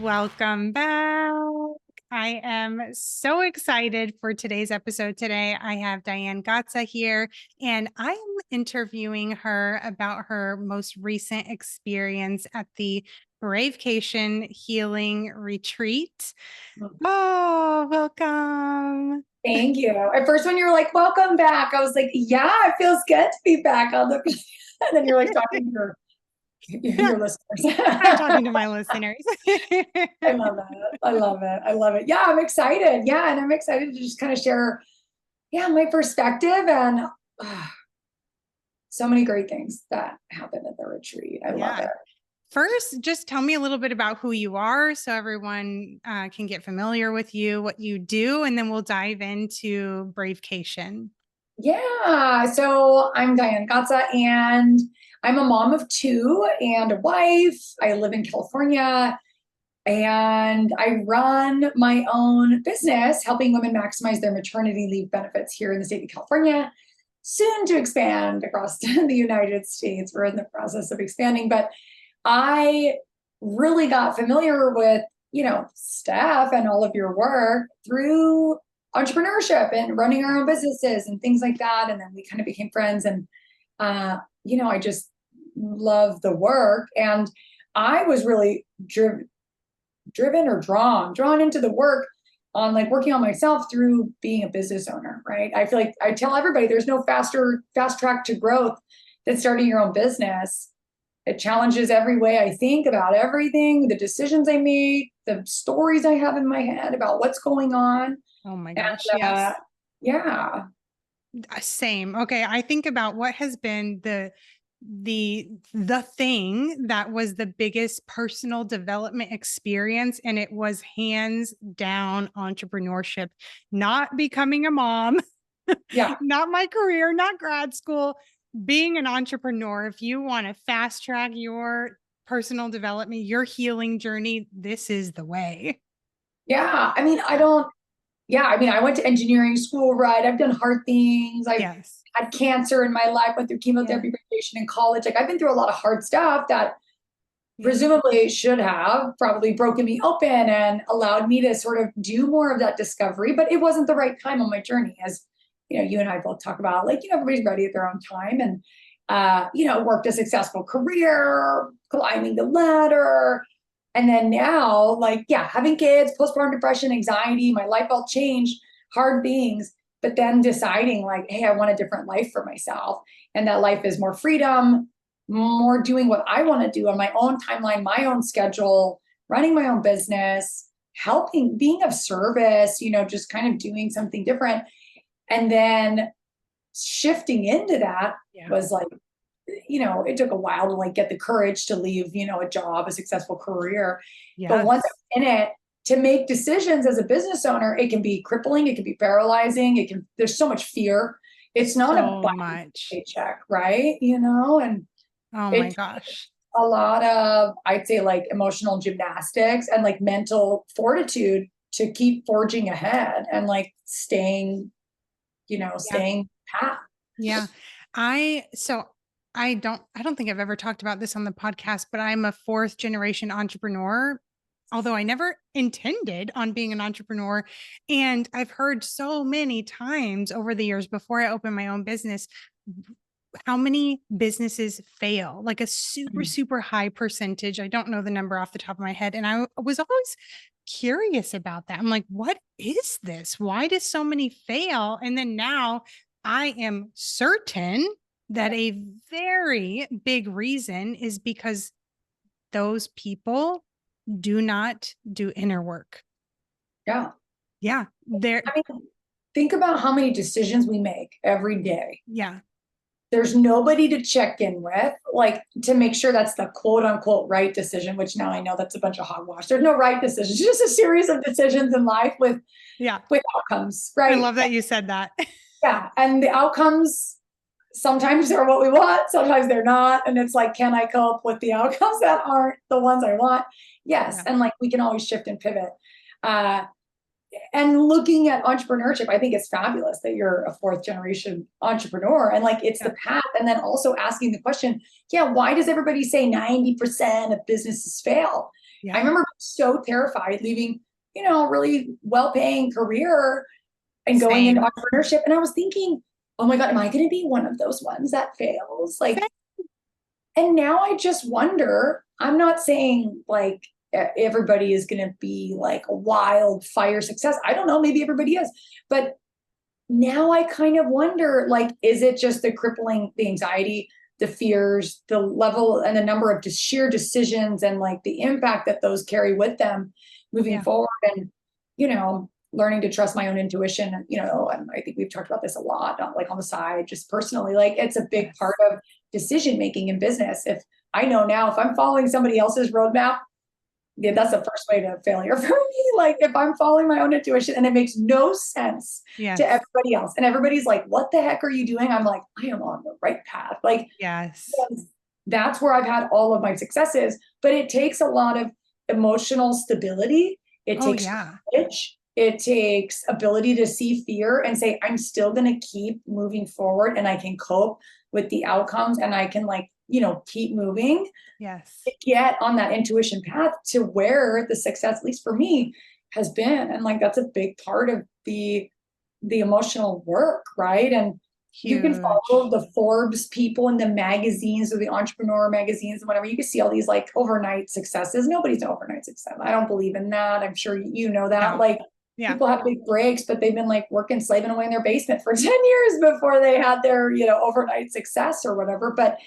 Welcome back. I am so excited for today's episode today. I have Diane Gatza here, and I'm interviewing her about her most recent experience at the BRAVEcation Healing Retreat. Oh, welcome. Thank you. At first, when you were like, welcome back, I was like, yeah, it feels good to be back on the, and then you're like talking to your listeners. I'm talking to my listeners. I love that. I love it. I love it. Yeah, I'm excited. Yeah. And I'm excited to just kind of share, my perspective and so many great things that happened at the retreat. I love it. First, just tell me a little bit about who you are so everyone can get familiar with you, what you do, and then we'll dive into BRAVEcation. Yeah. So I'm Diane Gatza, and I'm a mom of two and a wife. I live in California, and I run my own business helping women maximize their maternity leave benefits here in the state of California, soon to expand across the United States. We're in the process of expanding, but I really got familiar with, Steph and all of your work through entrepreneurship and running our own businesses and things like that. And then we kind of became friends, and, I just love the work. And I was really driven or drawn into the work on like working on myself through being a business owner, right? I feel like I tell everybody there's no fast track to growth than starting your own business. It challenges every way I think about everything, the decisions I make, the stories I have in my head about what's going on. Oh my gosh, and, yes. Yeah. Same. Okay, I think about what has been the thing that was the biggest personal development experience, and it was hands down entrepreneurship, not becoming a mom, not my career, not grad school, being an entrepreneur. If you want to fast track your personal development, your healing journey, this is the way. Yeah. I mean, I went to engineering school, right? I've done hard things. I've had cancer in my life, went through chemotherapy, radiation in college. Like I've been through a lot of hard stuff that presumably should have probably broken me open and allowed me to sort of do more of that discovery, but it wasn't the right time on my journey. As you and I both talk about, like, everybody's ready at their own time, and worked a successful career, climbing the ladder. And then now, having kids, postpartum depression, anxiety, my life all changed, hard things, but then deciding like, hey, I want a different life for myself. And that life is more freedom, more doing what I want to do on my own timeline, my own schedule, running my own business, helping, being of service, just kind of doing something different. And then shifting into that was like, it took a while to like get the courage to leave, a job, a successful career. But once I'm in it, to make decisions as a business owner, it can be crippling, it can be paralyzing, there's so much fear. It's not a paycheck, right? And oh my gosh, a lot of, I'd say, like emotional gymnastics and like mental fortitude to keep forging ahead and like staying pat. Yeah. I don't think I've ever talked about this on the podcast, but I'm a fourth generation entrepreneur, although I never intended on being an entrepreneur. And I've heard so many times over the years before I opened my own business, how many businesses fail, like a super high percentage. I don't know the number off the top of my head. And I was always curious about that. I'm like, what is this? Why do so many fail? And then now I am certain that a very big reason is because those people do not do inner work. Yeah. Yeah. Think about how many decisions we make every day. Yeah. There's nobody to check in with, like to make sure that's the quote unquote right decision, which now I know that's a bunch of hogwash. There's no right decision. It's just a series of decisions in life with outcomes, right? I love that you said that. Yeah. And the outcomes sometimes are what we want, sometimes they're not. And it's like, can I cope with the outcomes that aren't the ones I want? Yes. And like, we can always shift and pivot. And looking at entrepreneurship, I think it's fabulous that you're a fourth generation entrepreneur and like it's the path. And then also asking the question, why does everybody say 90% of businesses fail? I remember so terrified leaving, a really well-paying career and going into entrepreneurship. And I was thinking, oh my God, am I going to be one of those ones that fails? Like, and now I just wonder, I'm not saying like everybody is going to be like a wildfire success. I don't know, maybe everybody is, but now I kind of wonder, like, is it just the anxiety, the fears, the level and the number of just sheer decisions and like the impact that those carry with them moving forward, and, learning to trust my own intuition, and I think we've talked about this a lot, not like on the side, just personally, like it's a big part of decision-making in business. If I know now, if I'm following somebody else's roadmap, that's the first way to failure for me. Like if I'm following my own intuition and it makes no sense to everybody else and everybody's like, what the heck are you doing? I'm like, I am on the right path. Like, that's where I've had all of my successes, but it takes a lot of emotional stability. It takes courage. It takes ability to see fear and say, I'm still going to keep moving forward and I can cope with the outcomes and I can keep moving. To get on that intuition path to where the success, at least for me, has been. And like, that's a big part of the emotional work, right? And you can follow the Forbes people in the magazines or the entrepreneur magazines and whatever. You can see all these like overnight successes. Nobody's an overnight success. I don't believe in that. I'm sure you know that. People have big breaks, but they've been like working, slaving away in their basement for 10 years before they had their, overnight success or whatever. But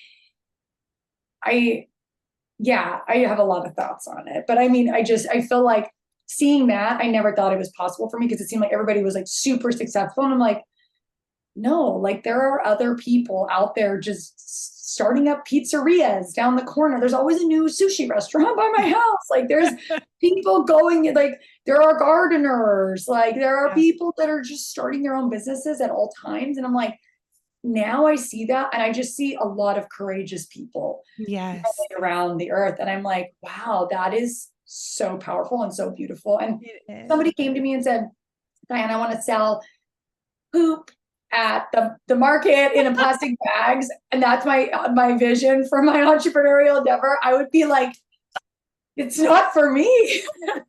I have a lot of thoughts on it. But I mean, I feel like seeing that, I never thought it was possible for me because it seemed like everybody was like super successful. And I'm like, no, like there are other people out there just starting up pizzerias down the corner. There's always a new sushi restaurant by my house. Like there's people going, like there are gardeners, like there are people that are just starting their own businesses at all times. And I'm like, now I see that. And I just see a lot of courageous people around the earth. And I'm like, wow, that is so powerful and so beautiful. And somebody came to me and said, Diane, I want to sell poop at the market in a plastic bags. And that's my vision for my entrepreneurial endeavor. I would be like, it's not for me,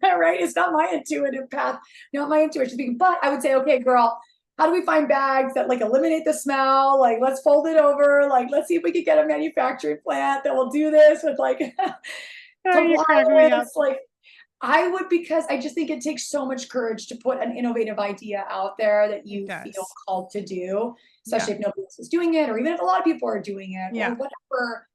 right? It's not my intuitive path, not my intuition speaking. But I would say, okay, girl, how do we find bags that like eliminate the smell? Like, let's fold it over. Like, let's see if we could get a manufacturing plant that will do this with like compliance. Like, I would, because I just think it takes so much courage to put an innovative idea out there that you feel called to do, especially if nobody else is doing it, or even if a lot of people are doing it, or whatever.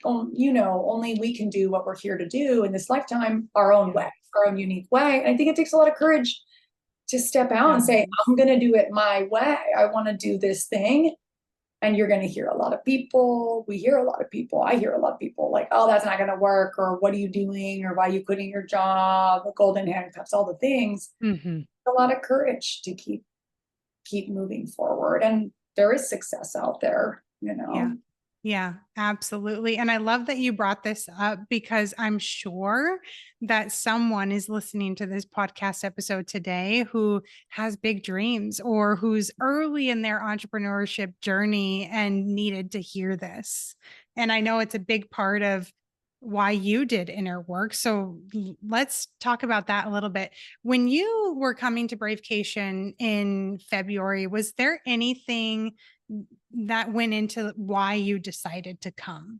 Only we can do what we're here to do in this lifetime, our own way, our own unique way. And I think it takes a lot of courage to step out and say, I'm going to do it my way. I want to do this thing. And you're going to hear a lot of people. We hear a lot of people. I hear a lot of people like, oh, that's not going to work. Or what are you doing? Or why are you quitting your job? The golden handcuffs, all the things. A lot of courage to keep moving forward. And there is success out there, Yeah, absolutely. And I love that you brought this up because I'm sure that someone is listening to this podcast episode today who has big dreams or who's early in their entrepreneurship journey and needed to hear this. And I know it's a big part of why you did inner work. So let's talk about that a little bit. When you were coming to BRAVEcation in February, was there anything that went into why you decided to come?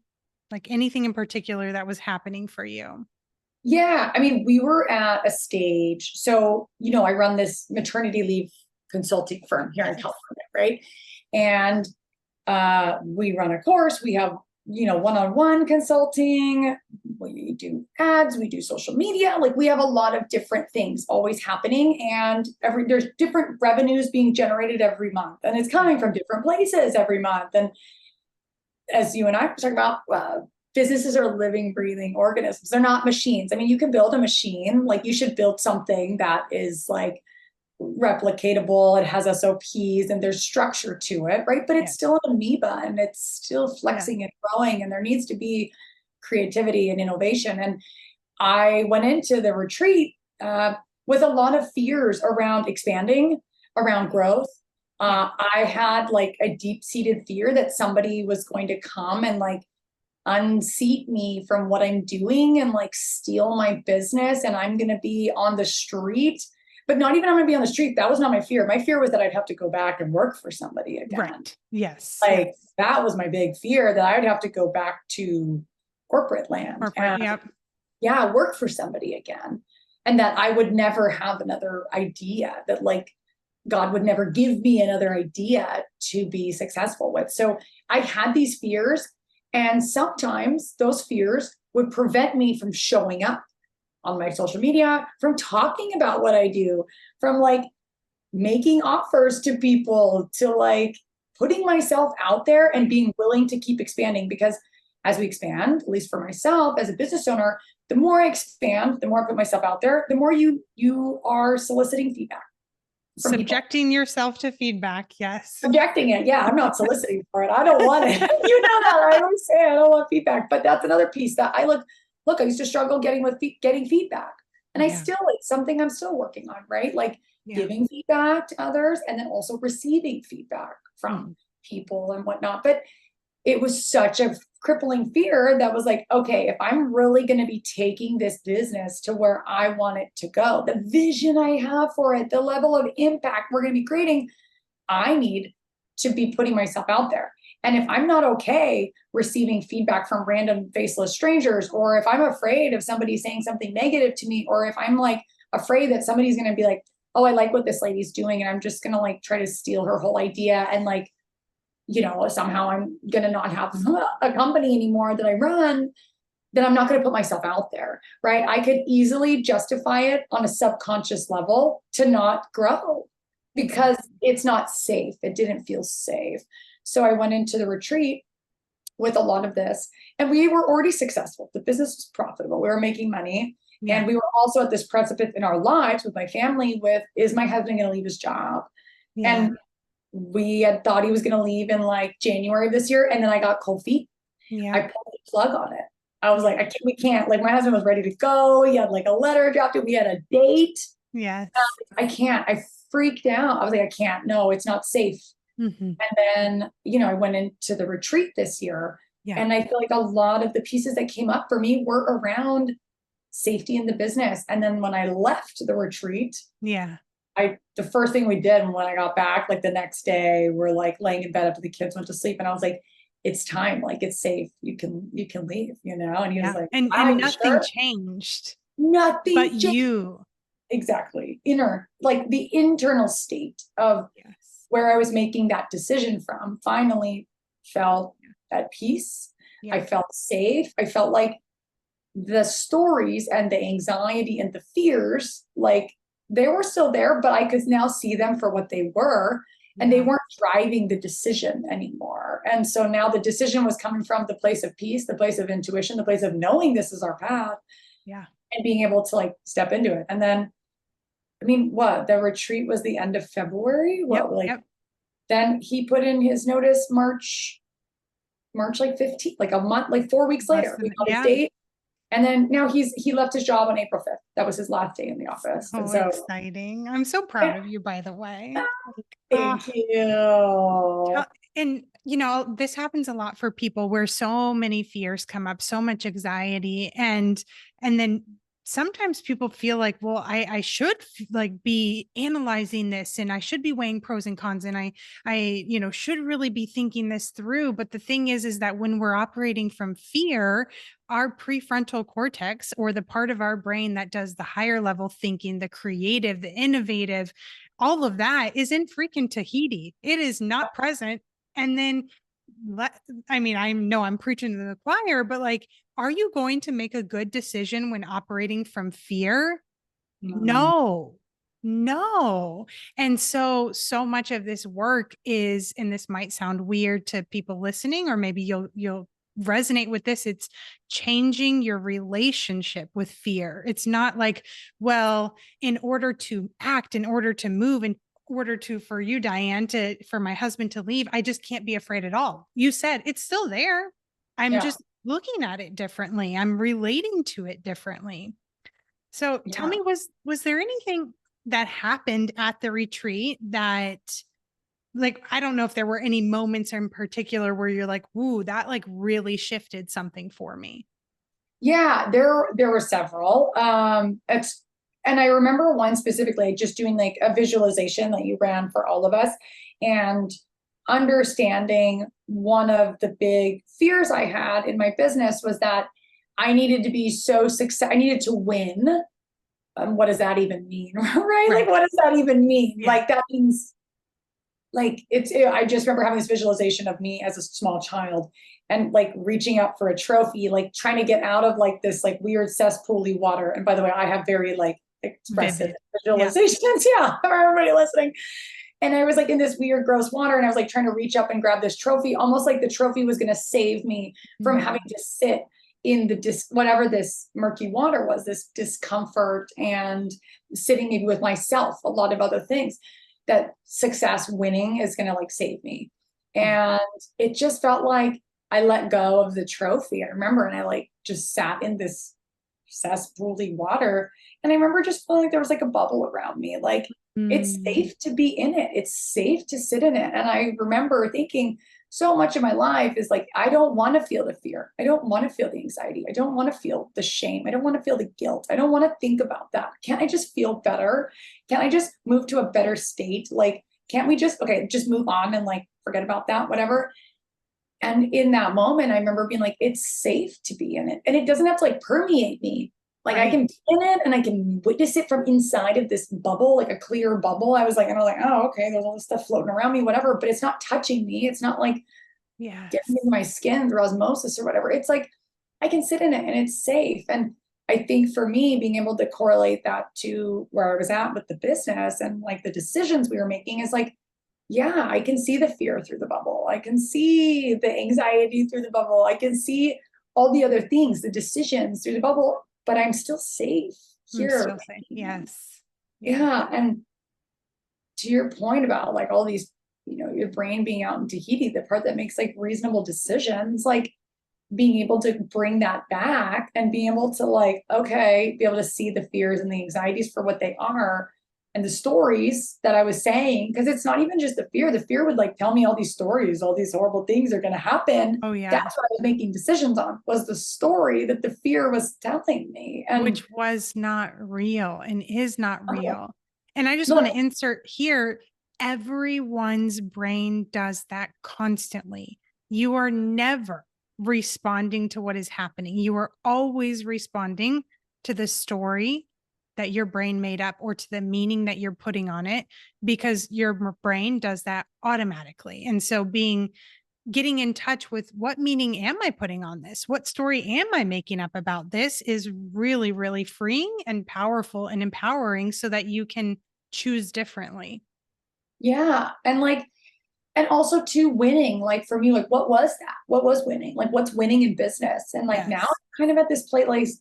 Like anything in particular that was happening for you? Yeah. I mean, we were at a stage. So, I run this maternity leave consulting firm here in California, right? And we run a course. We have, one-on-one consulting. We do ads. We do social media. Like we have a lot of different things always happening, and there's different revenues being generated every month, and it's coming from different places every month. And as you and I were talking about, businesses are living, breathing organisms. They're not machines. I mean, you can build a machine. Like you should build something that is like replicatable, it has SOPs and there's structure to it, right? But it's still an amoeba and it's still flexing and growing, and there needs to be creativity and innovation. And I went into the retreat with a lot of fears around expanding, around growth. I had like a deep-seated fear that somebody was going to come and like unseat me from what I'm doing and like steal my business, and I'm going to be on the street. But not even I'm going to be on the street. That was not my fear. My fear was that I'd have to go back and work for somebody again. Right. Yes. Like yes. that was my big fear, that I'd have to go back to corporate land and work for somebody again. And that I would never have another idea, that like God would never give me another idea to be successful with. So I had these fears, and sometimes those fears would prevent me from showing up on my social media, from talking about what I do, from like making offers to people, to like putting myself out there and being willing to keep expanding. Because as we expand, at least for myself as a business owner, the more I expand, the more I put myself out there, the more you are soliciting feedback. Subjecting yourself to feedback. Yes. Subjecting it. Yeah. I'm not soliciting for it. I don't want it. You know that. I always say I don't want feedback, but that's another piece that I look, I used to struggle getting feedback, and I still, it's something I'm still working on, right? Like giving feedback to others, and then also receiving feedback from people and whatnot. But it was such a crippling fear that was like, okay, if I'm really going to be taking this business to where I want it to go, the vision I have for it, the level of impact we're going to be creating, I need to be putting myself out there. And if I'm not okay receiving feedback from random faceless strangers, or if I'm afraid of somebody saying something negative to me, or if I'm like afraid that somebody's going to be like, oh, I like what this lady's doing, and I'm just going to like try to steal her whole idea, and like, you know, somehow I'm going to not have a company anymore that I run, then I'm not going to put myself out there, right? I could easily justify it on a subconscious level to not grow because it's not safe. It didn't feel safe. So I went into the retreat with a lot of this, and we were already successful. The business was profitable. We were making money. And we were also at this precipice in our lives with my family with, is my husband going to leave his job? And we had thought he was going to leave in like January of this year. And then I got cold feet. I pulled the plug on it. I was like, we can't, like my husband was ready to go. He had like a letter drafted. We had a date. I can't, I freaked out. I was like, I can't, no, it's not safe. And then, you know, I went into the retreat this year, and I feel like a lot of the pieces that came up for me were around safety in the business. And then when I left the retreat, the first thing we did when I got back, like the next day, we're like laying in bed after the kids went to sleep, and I was like, it's time, like it's safe. You can leave, you know? And he was like, and nothing changed. Nothing but changed. You. Exactly. Like the internal state of where I was making that decision from finally felt at peace. I felt safe. I felt like the stories and the anxiety and the fears, like they were still there, but I could now see them for what they were, and they weren't driving the decision anymore. And so now the decision was coming from the place of peace, the place of intuition, the place of knowing this is our path. And being able to like step into it. And then, I mean, the retreat was the end of February. Then he put in his notice March like 15th, like a month, like 4 weeks later, we got his date. And then now he left his job on April 5th. That was his last day in the office. Oh, so exciting. I'm so proud of you, by the way. Thank you. And, you know, this happens a lot for people where so many fears come up, so much anxiety. And then sometimes people feel like, well, I should like be analyzing this, and I should be weighing pros and cons, and I, you know, should really be thinking this through. But the thing is that when we're operating from fear, our prefrontal cortex, or the part of our brain that does the higher level thinking, the creative, the innovative, all of that is in freaking Tahiti. It is not present. And then, I mean, I know I'm preaching to the choir, but like, are you going to make a good decision when operating from fear? No. And so much of this work is, and this might sound weird to people listening, or maybe you'll resonate with this. It's changing your relationship with fear. It's not like, well, in order to act, in order to move, in order to, for you, Diane, for my husband to leave, I just can't be afraid at all. You said it's still there. I'm just looking at it differently. I'm relating to it differently. So tell me, was there anything that happened at the retreat that like, I don't know if there were any moments in particular where you're like, "Ooh, that like really shifted something for me." Yeah, there were several. And I remember one specifically, just doing like a visualization that you ran for all of us, and understanding one of the big fears I had in my business was that I needed to be so success. I needed to win. What does that even mean? Right? Like, Right. what does that even mean? Yeah. Like, that means like I just remember having this visualization of me as a small child and like reaching up for a trophy, like trying to get out of like this like weird cesspooly water. And by the way, I have very like expressive Vivid. Yeah. visualizations. Yeah, for everybody listening. And I was like in this weird, gross water, and I was like trying to reach up and grab this trophy, almost like the trophy was going to save me from having to sit in the whatever this murky water was, this discomfort, and sitting maybe with myself, a lot of other things, that success, winning, is going to like save me. And it just felt like I let go of the trophy. I remember, and I like just sat in this cesspooly water, and I remember just feeling like there was like a bubble around me, like it's safe to be in it, it's safe to sit in it. And I remember thinking, so much of my life is like, I don't want to feel the fear, I don't want to feel the anxiety, I don't want to feel the shame, I don't want to feel the guilt, I don't want to think about that. Can't I just feel better? Can't I just move to a better state? Like, can't we just just move on and like forget about that, whatever? And in that moment, I remember being like, it's safe to be in it. And it doesn't have to like permeate me. Like, I can be in it and I can witness it from inside of this bubble, like a clear bubble. I was like, oh, okay, there's all this stuff floating around me, whatever, but it's not touching me. It's not like getting into my skin through osmosis or whatever. It's like, I can sit in it and it's safe. And I think for me, being able to correlate that to where I was at with the business and like the decisions we were making is like, yeah, I can see the fear through the bubble. I can see the anxiety through the bubble. I can see all the other things, the decisions through the bubble, but I'm still safe here. Still safe. Yes. Yeah. And to your point about like all these, your brain being out in Tahiti, the part that makes like reasonable decisions, like being able to bring that back and being able to like, okay, be able to see the fears and the anxieties for what they are, and the stories that I was saying, because it's not even just the fear. The fear would like tell me all these stories, all these horrible things are going to happen. Oh yeah. That's what I was making decisions on, was the story that the fear was telling me. And which was not real and is not real. And I just want to insert here, everyone's brain does that constantly. You are never responding to what is happening. You are always responding to the story that your brain made up or to the meaning that you're putting on it, because your brain does that automatically. And so getting in touch with, what meaning am I putting on this? What story am I making up about this, is really, really freeing and powerful and empowering so that you can choose differently. Yeah. And also to winning, like for me, like what was that? What was winning? Like what's winning in business? And like now I'm kind of at this place,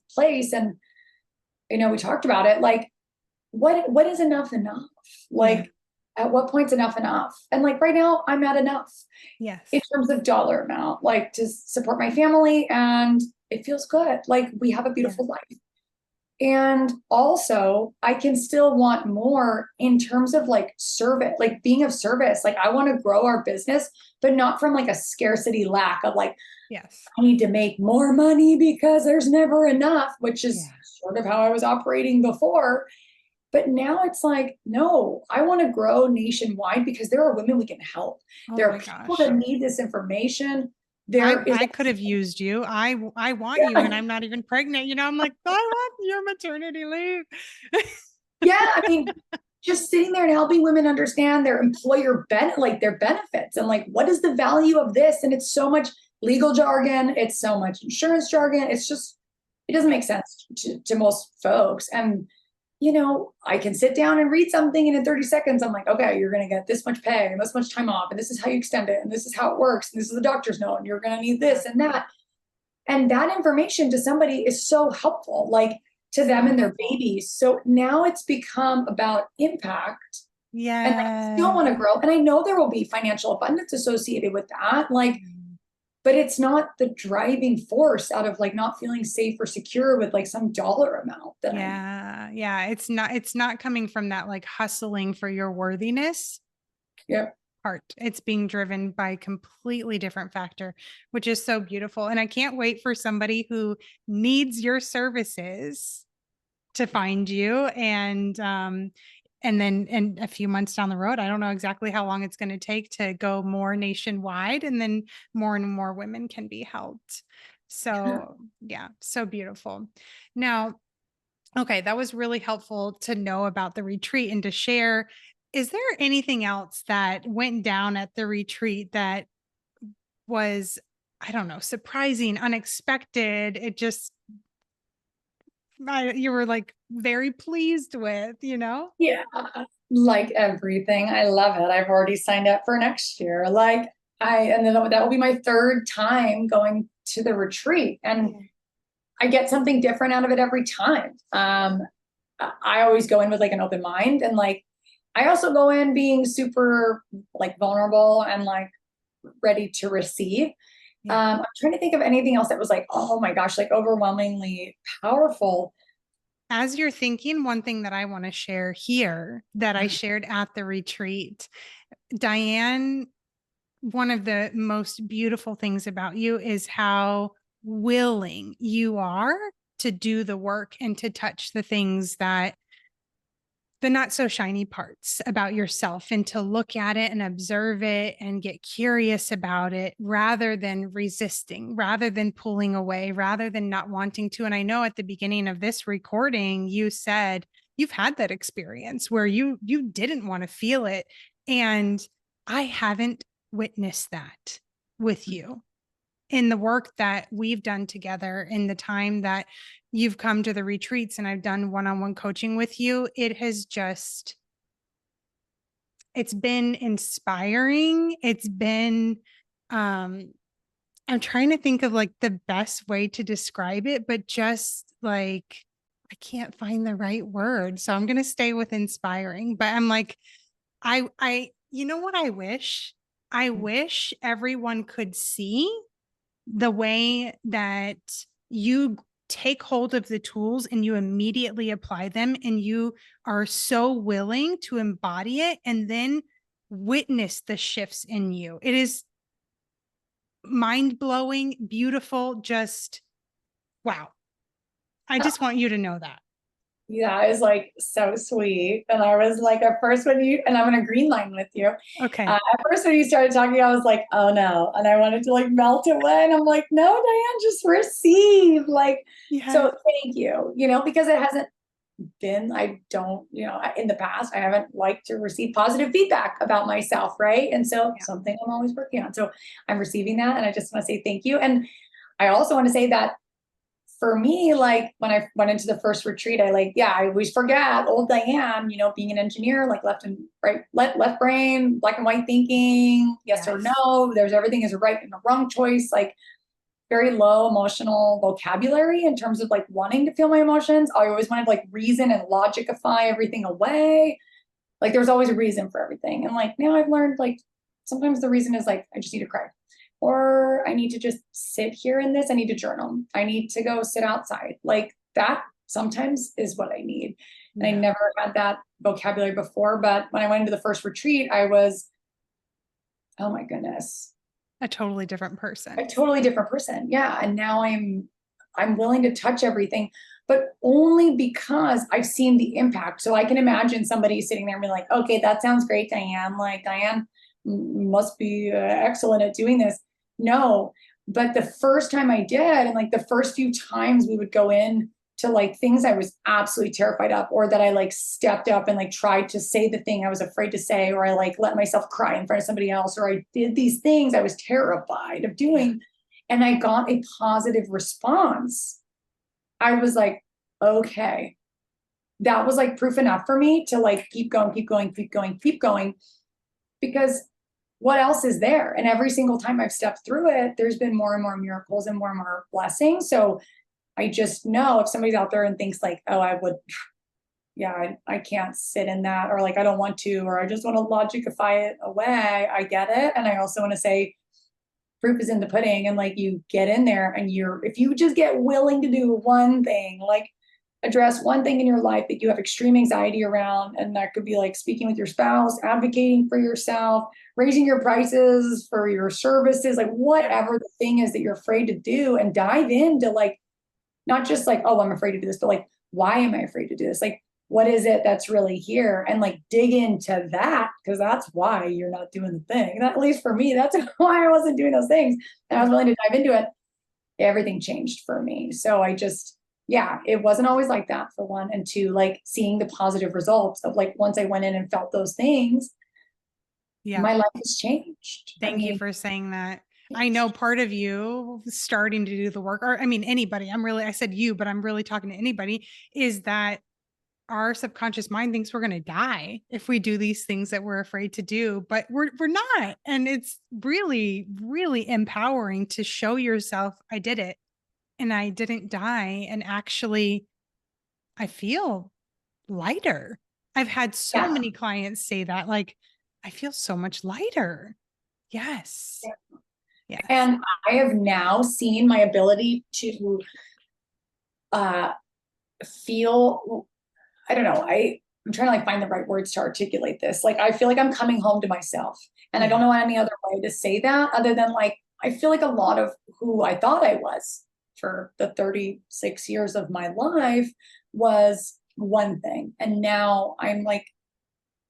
and we talked about it, like what is enough? Like at what point's enough? And like right now I'm at enough. Yes. In terms of dollar amount, like to support my family, and it feels good. Like we have a beautiful life. And also I can still want more in terms of like service, like being of service. Like I want to grow our business, but not from like a scarcity lack of like, I need to make more money because there's never enough, which is sort of how I was operating before. But now it's like, no, I want to grow nationwide because there are women we can help. There are people that need this information. I could have used you. I want you, and I'm not even pregnant. I'm like, I want your maternity leave. Yeah, I mean, just sitting there and helping women understand their employer like their benefits, and like, what is the value of this? And it's so much legal jargon, it's so much insurance jargon. It's just, it doesn't make sense to most folks. And I can sit down and read something, and in 30 seconds, I'm like, okay, you're going to get this much pay and this much time off, and this is how you extend it, and this is how it works, and this is the doctor's note, and you're going to need this and that. And that information to somebody is so helpful, like to them and their babies. So now it's become about impact. And I still want to grow. And I know there will be financial abundance associated with that. Like, but it's not the driving force out of like not feeling safe or secure with like some dollar amount. It's not coming from that like hustling for your worthiness heart. It's being driven by a completely different factor, which is so beautiful. And I can't wait for somebody who needs your services to find you. And then in a few months down the road, I don't know exactly how long it's going to take to go more nationwide, and then more and more women can be helped. So yeah, so beautiful. Now, okay, that was really helpful to know about the retreat and to share. Is there anything else that went down at the retreat that was, I don't know, surprising, unexpected? It just, you were like very pleased with, Yeah, like everything. I love it. I've already signed up for next year. And then that will be my third time going to the retreat. And I get something different out of it every time. I always go in with like an open mind, and like, I also go in being super like vulnerable and like ready to receive. I'm trying to think of anything else that was like, oh my gosh, like overwhelmingly powerful. As you're thinking, one thing that I want to share here that I shared at the retreat, Diane, one of the most beautiful things about you is how willing you are to do the work and to touch the things that the not so shiny parts about yourself, and to look at it and observe it and get curious about it rather than resisting, rather than pulling away, rather than not wanting to. And I know at the beginning of this recording, you said you've had that experience where you didn't want to feel it. And I haven't witnessed that with you in the work that we've done together, in the time that you've come to the retreats and I've done one-on-one coaching with you. It has just, it's been inspiring. It's been, I'm trying to think of like the best way to describe it, but just like, I can't find the right word. So I'm going to stay with inspiring, but I'm like, you know what I wish? I wish everyone could see the way that you take hold of the tools and you immediately apply them, and you are so willing to embody it and then witness the shifts in you. It is mind-blowing, beautiful, just wow. I just want you to know that. Yeah, it was like so sweet. And I was like, at first and I'm in a green line with you. Okay. At first when you started talking, I was like, oh no. And I wanted to like melt away. And I'm like, no, Diane, just receive. Like, so thank you, because it hasn't been, I don't, in the past, I haven't liked to receive positive feedback about myself. Right. And so something I'm always working on. So I'm receiving that. And I just want to say thank you. And I also want to say that for me, like when I went into the first retreat, I always forget old Diane, being an engineer, like left and right, left brain, black and white thinking, yes or no, there's everything is a right and a wrong choice, like very low emotional vocabulary in terms of like wanting to feel my emotions. I always wanted like reason and logicify everything away. Like there was always a reason for everything. And like now I've learned like sometimes the reason is like, I just need to cry. Or I need to just sit here in this. I need to journal. I need to go sit outside. Like that sometimes is what I need. And I never had that vocabulary before. But when I went into the first retreat, I was, oh my goodness, a totally different person. A totally different person. Yeah. And now I'm willing to touch everything, but only because I've seen the impact. So I can imagine somebody sitting there and be like, okay, that sounds great, Diane. Like Diane must be excellent at doing this. No, but the first time I did, and like the first few times we would go in to like things I was absolutely terrified of, or that I like stepped up and like tried to say the thing I was afraid to say, or I like let myself cry in front of somebody else, or I did these things I was terrified of doing, and I got a positive response. I was like, okay, that was like proof enough for me to like keep going, keep going, keep going, keep going, because what else is there? And every single time I've stepped through it, there's been more and more miracles and more blessings. So I just know if somebody's out there and thinks like, oh, I can't sit in that, or like, I don't want to, or I just want to logicify it away. I get it. And I also want to say, proof is in the pudding. And like, you get in there and if you just get willing to do one thing, like address one thing in your life that you have extreme anxiety around. And that could be like speaking with your spouse, advocating for yourself, raising your prices for your services, like whatever the thing is that you're afraid to do, and dive into like, not just like, oh, I'm afraid to do this, but like, why am I afraid to do this? Like, what is it that's really here? And like dig into that, because that's why you're not doing the thing. And at least for me, that's why I wasn't doing those things. And I was willing to dive into it. Everything changed for me. So I just, yeah, it wasn't always like that, for one. And two, like seeing the positive results of like, once I went in and felt those things, my life has changed. Thank you for saying that. I know part of you starting to do the work, or I mean, anybody, I said you, but I'm really talking to anybody, is that our subconscious mind thinks we're going to die if we do these things that we're afraid to do, but we're not. And it's really, really empowering to show yourself, I did it and I didn't die. And actually, I feel lighter. I've had so many clients say that, like, I feel so much lighter. Yes. Yes. And I have now seen my ability to feel, I don't know, I'm trying to like find the right words to articulate this. Like, I feel like I'm coming home to myself, and I don't know any other way to say that other than like, I feel like a lot of who I thought I was for the 36 years of my life was one thing. And now I'm like,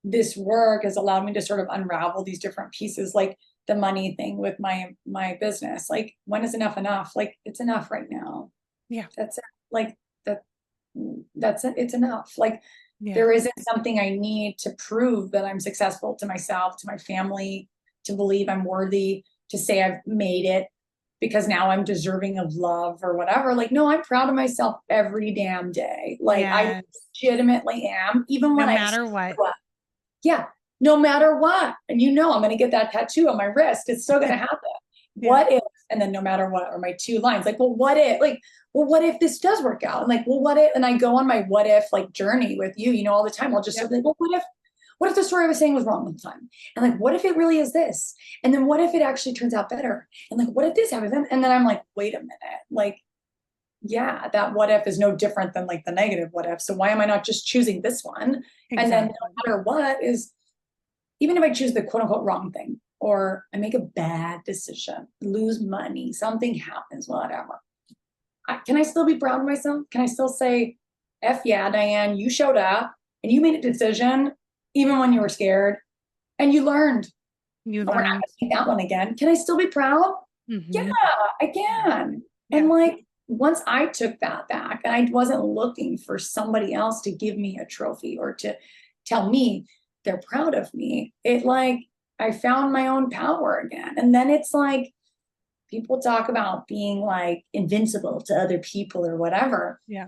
this work has allowed me to sort of unravel these different pieces, like the money thing with my business. Like, when is enough enough? Like, it's enough right now. Yeah. That's it. Like that's it. It's enough. Like, there isn't something I need to prove that I'm successful to myself, to my family, to believe I'm worthy, to say I've made it because now I'm deserving of love or whatever. Like, no, I'm proud of myself every damn day. Like, I legitimately am, even when no matter what. Yeah, no matter what. And I'm going to get that tattoo on my wrist. It's still going to happen. What if, and then no matter what, or my 2 lines, like, well, what if, like, well, what if this does work out? And like, well, what if, and I go on my what if like journey with you, all the time. I'll just sort of like, well, what if the story I was saying was wrong all the time? And like, what if it really is this? And then what if it actually turns out better? And like, what if this happens? And then I'm like, wait a minute, like, yeah, that what if is no different than like the negative what if. So why am I not just choosing this one? Exactly. And then no matter what is, even if I choose the quote unquote wrong thing, or I make a bad decision, lose money, something happens, whatever, can I still be proud of myself? Can I still say, F yeah, Diane, you showed up and you made a decision, even when you were scared, and you learned. We're not going to take that one again. Can I still be proud? Mm-hmm. Yeah, I can. Yeah. And like, once I took that back and I wasn't looking for somebody else to give me a trophy or to tell me they're proud of me, it like, I found my own power again. And then it's like, people talk about being like invincible to other people or whatever. Yeah.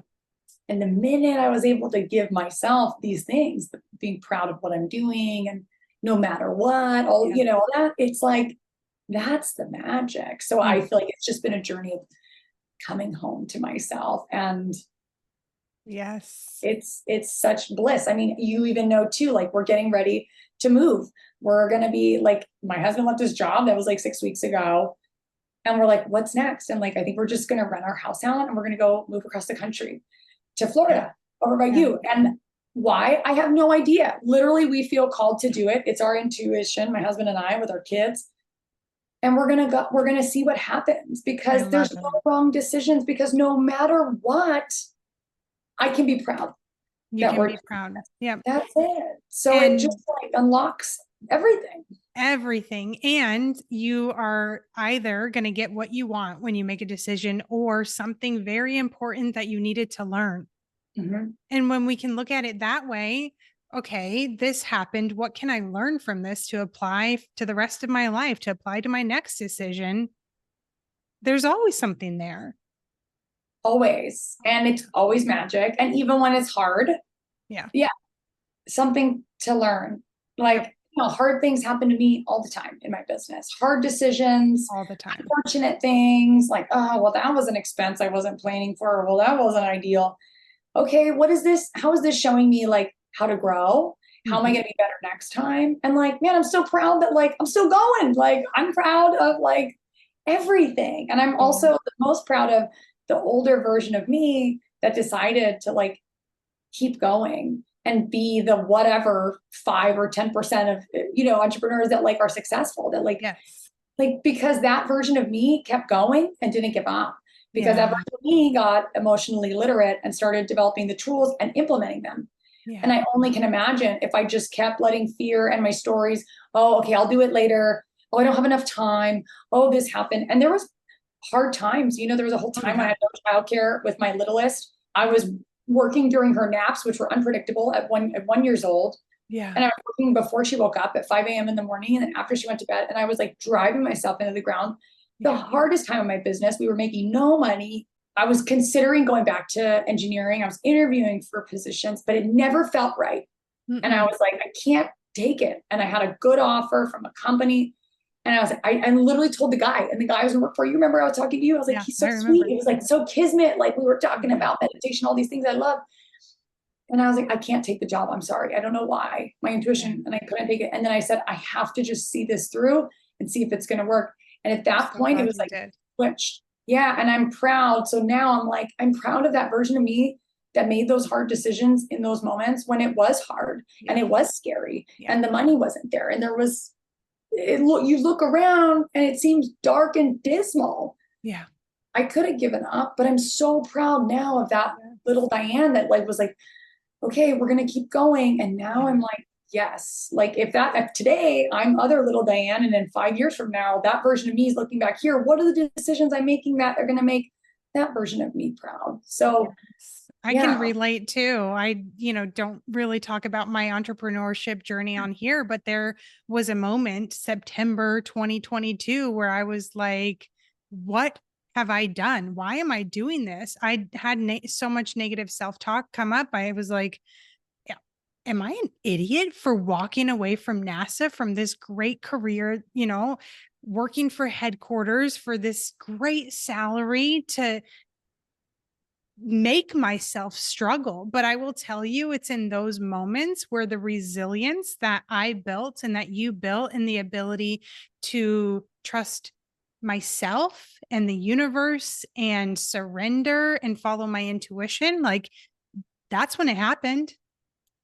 And the minute I was able to give myself these things, being proud of what I'm doing and no matter what, all, that, it's like, that's the magic. So I feel like it's just been a journey of coming home to myself. And yes, it's such bliss. I mean, you even know too, like, we're getting ready to move. We're going to be like, my husband left his job. That was like 6 weeks ago. And we're like, what's next? And like, I think we're just going to rent our house out and we're going to go move across the country to Florida over by you. And why? I have no idea. Literally, we feel called to do it. It's our intuition, my husband and I, with our kids. And we're going to see what happens, because there's no wrong decisions, because no matter what, I can be proud. You can be proud. Yeah. That's it. So it just like unlocks everything. And you are either going to get what you want when you make a decision, or something very important that you needed to learn. Mm-hmm. And when we can look at it that way, okay, this happened. What can I learn from this to apply to the rest of my life, to apply to my next decision? There's always something there. Always. And it's always magic. And even when it's hard. Yeah. Something to learn. Like, hard things happen to me all the time in my business. Hard decisions. All the time. Unfortunate things like, oh, well, that was an expense I wasn't planning for. Well, that wasn't ideal. Okay, what is this? How is this showing me like how to grow? How am I going to be better next time? And like, man, I'm so proud that like, I'm still going. Like, I'm proud of like everything. And I'm also the most proud of the older version of me that decided to like keep going and be the whatever 5 or 10% of, you know, entrepreneurs that like are successful, that like, like, because that version of me kept going and didn't give up, because that version of me got emotionally literate and started developing the tools and implementing them. And I only can imagine if I just kept letting fear and my stories, oh, okay, I'll do it later. Oh, I don't have enough time. Oh, this happened. And there was hard times. You know, there was a whole time when I had no childcare with my littlest. I was working during her naps, which were unpredictable at 1 year old. And I was working before she woke up at 5 a.m. in the morning and then after she went to bed. And I was like driving myself into the ground. The hardest time of my business, we were making no money. I was considering going back to engineering. I was interviewing for positions, but it never felt right. And I was like, I can't take it. And I had a good offer from a company. And I was like, I literally told the guy, and the guy I was gonna work for, you remember I was talking to you? I was like, he's so sweet. It was like so kismet. Like we were talking about meditation, all these things I love. And I was like, I can't take the job. I'm sorry. I don't know why. My intuition, and I couldn't take it. And then I said, I have to just see this through and see if it's going to work. And at that point, it was like switched. Yeah. And I'm proud. So now I'm like, I'm proud of that version of me that made those hard decisions in those moments when it was hard and it was scary and the money wasn't there. And there was, you look around and it seems dark and dismal. Yeah. I could have given up, but I'm so proud now of that little Diane that like was like, okay, we're going to keep going. And now I'm like, yes, like if today I'm other little Diane, and then 5 years from now, that version of me is looking back here, what are the decisions I'm making that are going to make that version of me proud? So I can relate too. I, don't really talk about my entrepreneurship journey on here, but there was a moment, September 2022, where I was like, what have I done? Why am I doing this? I had so much negative self-talk come up. I was like, am I an idiot for walking away from NASA, from this great career, working for headquarters for this great salary to make myself struggle? But I will tell you, it's in those moments where the resilience that I built and that you built, and the ability to trust myself and the universe and surrender and follow my intuition, like that's when it happened.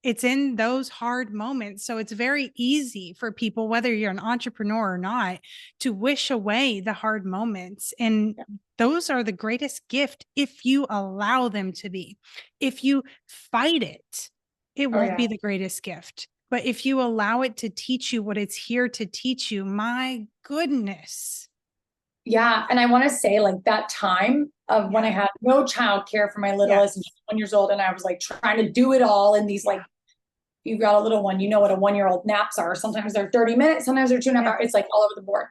It's in those hard moments. So it's very easy for people, whether you're an entrepreneur or not, to wish away the hard moments. And those are the greatest gift if you allow them to be. If you fight it, it won't be the greatest gift. But if you allow it to teach you what it's here to teach you, my goodness. Yeah. And I want to say, like, that time of when I had no childcare for my littlest, and 1 year old, and I was like trying to do it all in these, like, you've got a little one, you know what a 1-year-old naps are. Sometimes they're 30 minutes, sometimes they're 2.5 hours. It's like all over the board.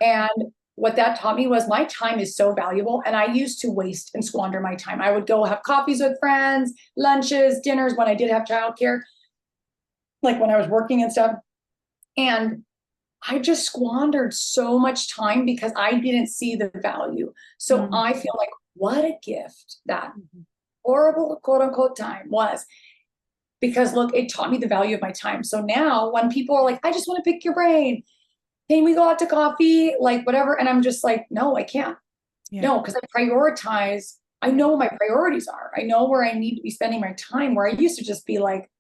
And what that taught me was my time is so valuable. And I used to waste and squander my time. I would go have coffees with friends, lunches, dinners when I did have childcare, like when I was working and stuff. And I just squandered so much time because I didn't see the value. So I feel like what a gift that horrible quote unquote time was. Because look, it taught me the value of my time. So now when people are like, I just want to pick your brain, can we go out to coffee? Like whatever. And I'm just like, no, I can't. No, because I prioritize. I know what my priorities are. I know where I need to be spending my time, where I used to just be like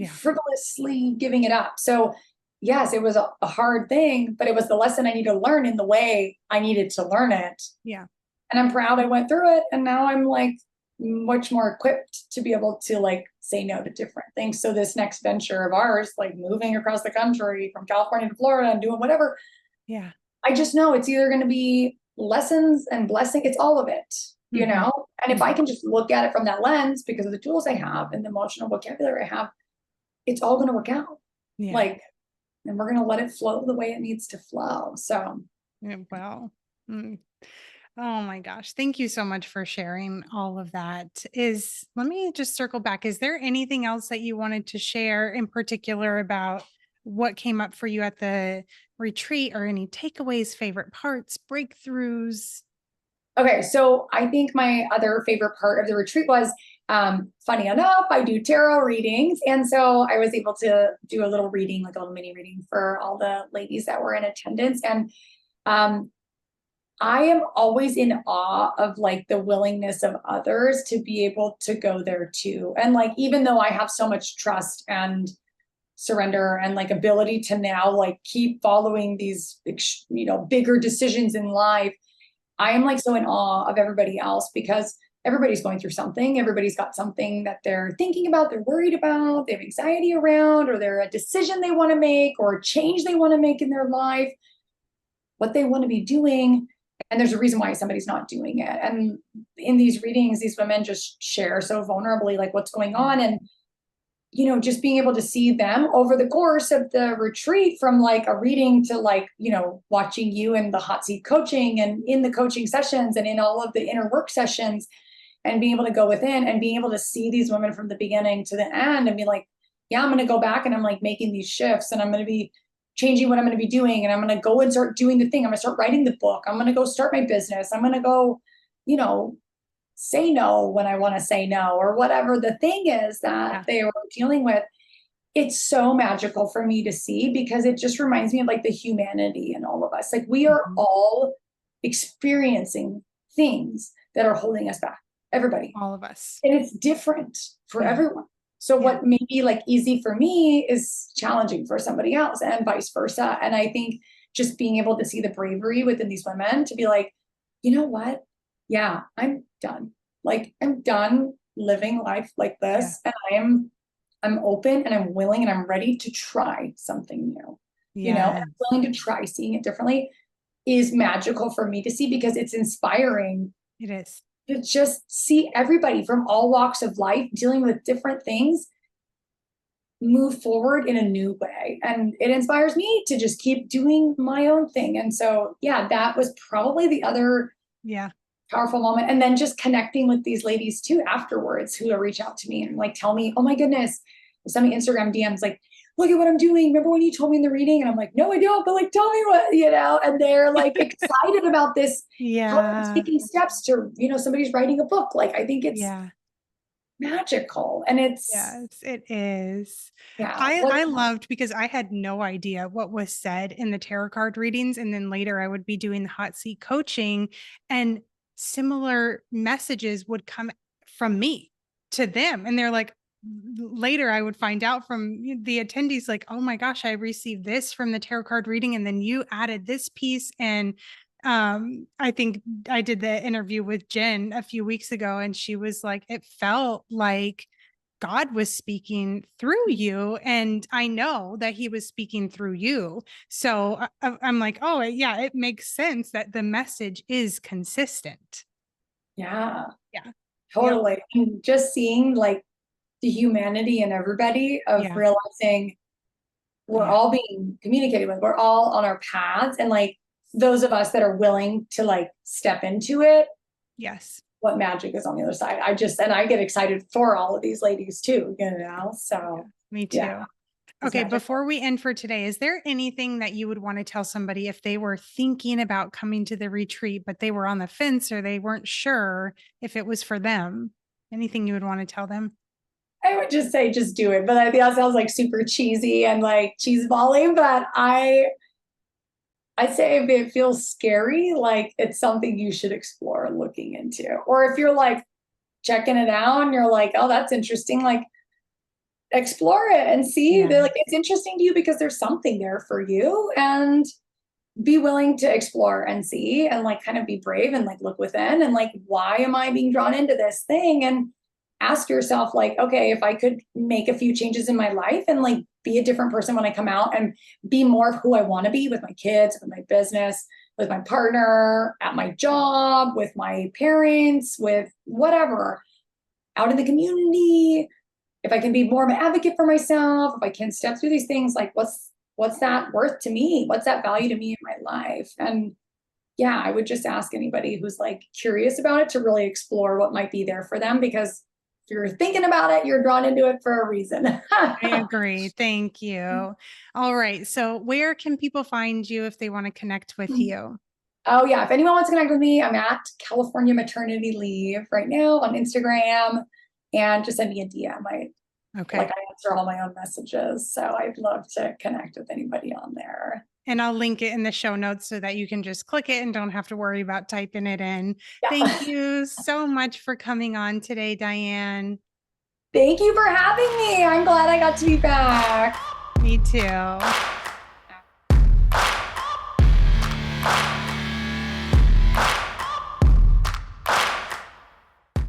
frivolously giving it up. So yes, it was a hard thing, but it was the lesson I need to learn in the way I needed to learn it. Yeah. And I'm proud I went through it. And now I'm like, much more equipped to be able to like say no to different things. So this next venture of ours, like moving across the country from California to Florida and doing whatever. Yeah. I just know it's either going to be lessons and blessing. It's all of it, you know? And if I can just look at it from that lens, because of the tools I have and the emotional vocabulary I have, it's all going to work out. Like, and we're going to let it flow the way it needs to flow. So. Wow. Oh my gosh. Thank you so much for sharing all of that. Let me just circle back. Is there anything else that you wanted to share in particular about what came up for you at the retreat, or any takeaways, favorite parts, breakthroughs? Okay. So I think my other favorite part of the retreat was, funny enough, I do tarot readings. And so I was able to do a little reading, like a little mini reading for all the ladies that were in attendance. And, I am always in awe of like the willingness of others to be able to go there too. And like, even though I have so much trust and surrender and like ability to now like keep following these, you know, bigger decisions in life, I am like so in awe of everybody else, because everybody's going through something. Everybody's got something that they're thinking about, they're worried about, they have anxiety around, or they're a decision they want to make, or a change they want to make in their life, what they want to be doing. And there's a reason why somebody's not doing it. And in these readings, these women just share so vulnerably like what's going on. And, you know, just being able to see them over the course of the retreat, from like a reading to like, you know, watching you in the hot seat coaching and in the coaching sessions and in all of the inner work sessions, and being able to go within and being able to see these women from the beginning to the end and be like, yeah, I'm going to go back and I'm like making these shifts, and I'm going to be changing what I'm going to be doing. And I'm going to go and start doing the thing. I'm going to start writing the book. I'm going to go start my business. I'm going to go, you know, say no when I want to say no, or whatever the thing is that they were dealing with. It's so magical for me to see, because it just reminds me of like the humanity in all of us. Like we are all experiencing things that are holding us back. Everybody. All of us. And it's different for everyone. So what may be like easy for me is challenging for somebody else, and vice versa. And I think just being able to see the bravery within these women to be like, you know what? Yeah, I'm done. Like I'm done living life like this. And I'm open and I'm willing and I'm ready to try something new. You know, and I'm willing to try seeing it differently is magical for me to see, because it's inspiring. It is. To just see everybody from all walks of life dealing with different things move forward in a new way. And it inspires me to just keep doing my own thing. And so, yeah, that was probably the other powerful moment. And then just connecting with these ladies too afterwards, who reach out to me and like tell me, oh my goodness, send me Instagram DMs like, look at what I'm doing. Remember when you told me in the reading? And I'm like, no, I don't, but like, tell me what, you know, and they're like excited about this. Taking steps to, you know, somebody's writing a book. Like, I think it's magical. And it's, yes, it is. Yeah. I loved, because I had no idea what was said in the tarot card readings. And then later I would be doing the hot seat coaching, and similar messages would come from me to them. And they're like, later I would find out from the attendees, like, oh my gosh, I received this from the tarot card reading, and then you added this piece. And I think I did the interview with Jen a few weeks ago, and she was like, it felt like God was speaking through you, and I know that he was speaking through you. So I'm like, oh yeah, it makes sense that the message is consistent. Yeah, totally. And just seeing like the humanity in everybody of realizing we're all being communicated with, we're all on our paths, and like those of us that are willing to like step into it. Yes. What magic is on the other side. I get excited for all of these ladies too, you know, so. Me too. Okay. Before we end for today, is there anything that you would want to tell somebody if they were thinking about coming to the retreat, but they were on the fence, or they weren't sure if it was for them? Anything you would want to tell them? I would just say, just do it. But I think that sounds like super cheesy and like cheese balling, but I'd say if it feels scary, like it's something you should explore looking into. Or if you're like checking it out and you're like, oh, that's interesting, like explore it and see. They're like, it's interesting to you because there's something there for you, and be willing to explore and see, and like kind of be brave and like look within and like, why am I being drawn into this thing? And ask yourself like, okay, if I could make a few changes in my life and like be a different person when I come out, and be more of who I want to be with my kids, with my business, with my partner, at my job, with my parents, with whatever, out in the community, if I can be more of an advocate for myself, if I can step through these things, like what's that worth to me? What's that value to me in my life? And yeah, I would just ask anybody who's like curious about it to really explore what might be there for them, because if you're thinking about it, you're drawn into it for a reason. I agree. Thank you. All right. So where can people find you if they want to connect with you? Oh yeah. If anyone wants to connect with me, I'm at California Maternity Leave right now on Instagram, and just send me a DM. I answer all my own messages. So I'd love to connect with anybody on there. And I'll link it in the show notes so that you can just click it and don't have to worry about typing it in. Yeah. Thank you so much for coming on today, Diane. Thank you for having me. I'm glad I got to be back. Me too.